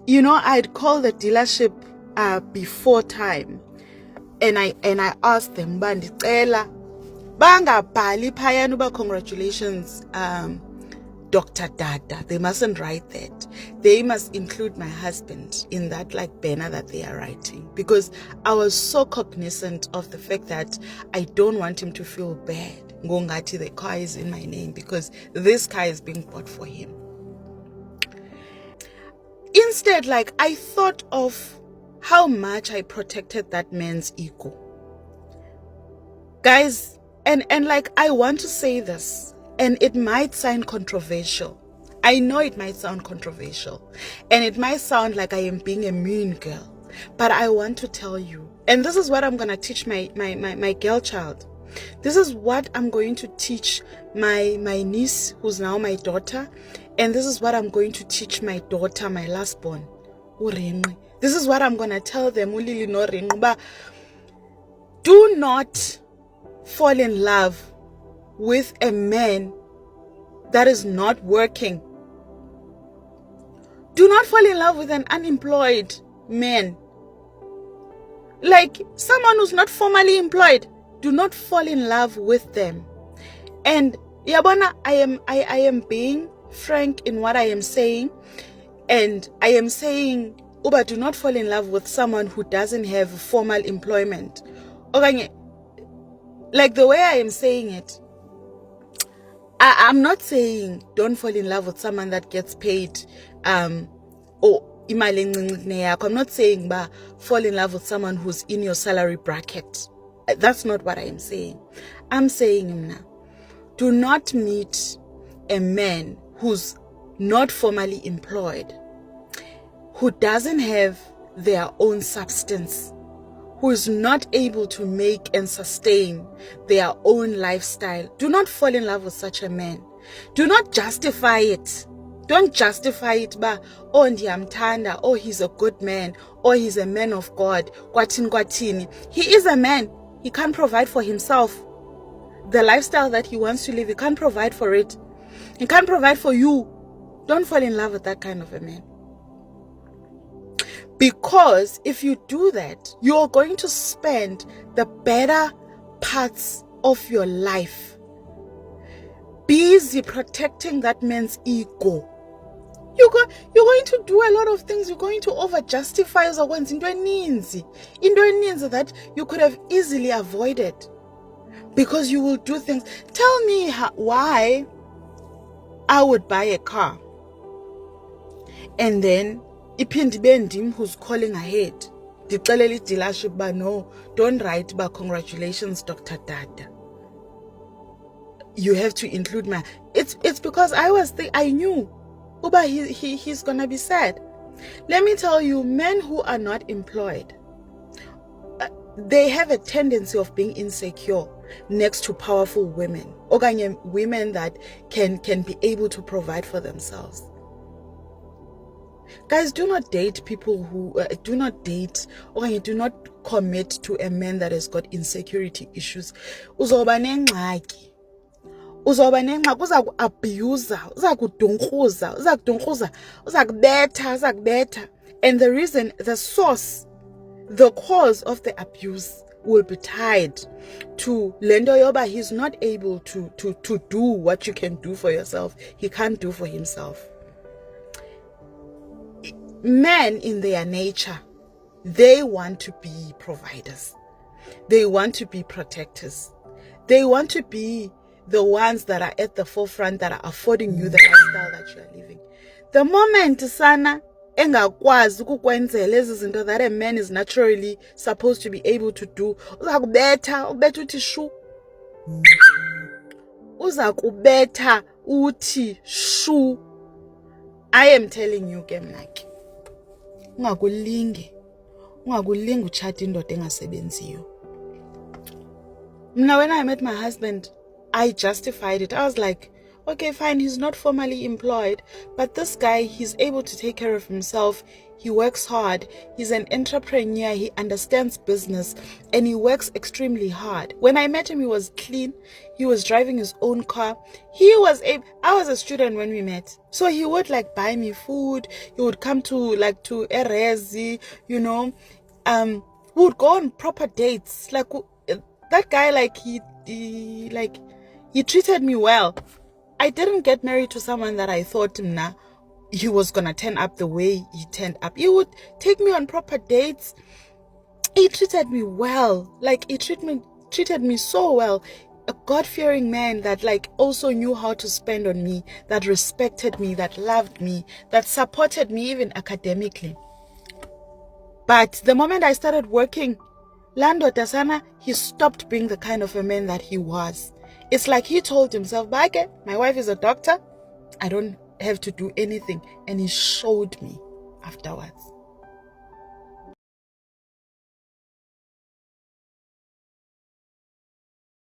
I'd call the dealership before time, and I asked them, bandicela bangabhali phayana uba congratulations, Dr. Dada. They mustn't write that. They must include my husband in that banner that they are writing, because I was so cognizant of the fact that I don't want him to feel bad. Ngongati, the car is in my name because this car is being bought for him. Instead, I thought of how much I protected that man's ego. Guys, and I want to say this, and it might sound controversial. I know it might sound controversial, and it might sound like I am being a mean girl, but I want to tell you, and this is what I'm going to teach my girl child. This is what I'm going to teach my niece, who's now my daughter, and this is what I'm going to teach my daughter, my last born, uRenqi. This is what I'm going to tell them, uLili no Renqi. Do not fall in love with a man that is not working. Do not fall in love with an unemployed man. Someone who's not formally employed. Do not fall in love with them. And yabona, I am being frank in what I am saying, and I am saying, Uba, do not fall in love with someone who doesn't have formal employment. Okay, the way I am saying it, I'm not saying don't fall in love with someone that gets paid or imali encinci kuneyakho. I'm not saying fall in love with someone who's in your salary bracket. That's not what I am saying. I'm saying now, do not meet a man who's not formally employed, who doesn't have their own substance, who is not able to make and sustain their own lifestyle. Do not fall in love with such a man. Do not justify it. Don't justify it by, oh, ndiyamthanda, oh, he's a good man, or he's a man of God, kwathini kwathini. He is a man. He can't provide for himself. The lifestyle that he wants to live, he can't provide for it. He can't provide for you. Don't fall in love with that kind of a man. Because if you do that, you're going to spend the better parts of your life busy protecting that man's ego. You're going to do a lot of things. You're going to over-justify into that you could have easily avoided, because you will do things. Tell me why I would buy a car and then iphinde bendim who's calling ahead. Ndixelele dealership no, don't write congratulations, Dr. Dada. You have to include my. It's because I knew Uba he's gonna be sad. Let me tell you, men who are not employed, they have a tendency of being insecure next to powerful women, or women that can be able to provide for themselves. Guys, do not date people who do not commit to a man that has got insecurity issues. Uzoba nengxaki, uza ku-abuser, uza kubetha. And the reason, the cause of the abuse will be tied to lendo yoba he's not able to do what you can do for yourself. He can't do for himself. Men in their nature, they want to be providers. They want to be protectors. They want to be the ones that are at the forefront, that are affording you the lifestyle that you are living. The moment sana engakwazi ukukwenzela ezi zinto that a man is naturally supposed to be able to do, uza kubetha uthi shu. Uza kubetha uthi shu. I am telling you, Gemnaki, ungakulingi utshata indoda engasebenziyo. Now when I met my husband, I justified it. I was like, okay, fine, he's not formally employed, but this guy, he's able to take care of himself. He works hard. He's an entrepreneur. He understands business and he works extremely hard. When I met him, he was clean. He was driving his own car. I was a student when we met. So he would like buy me food. He would come to Erezi, you know. We would go on proper dates. Like that guy, like he treated me well. I didn't get married to someone that I thought he was gonna turn up the way he turned up. He would take me on proper dates. He treated me well. Like he treated me so well. A God-fearing man that like also knew how to spend on me, that respected me, that loved me, that supported me even academically. But the moment I started working, Lando Tasana, he stopped being the kind of a man that he was. It's like he told himself, Bake, my wife is a doctor. I don't have to do anything. And he showed me afterwards.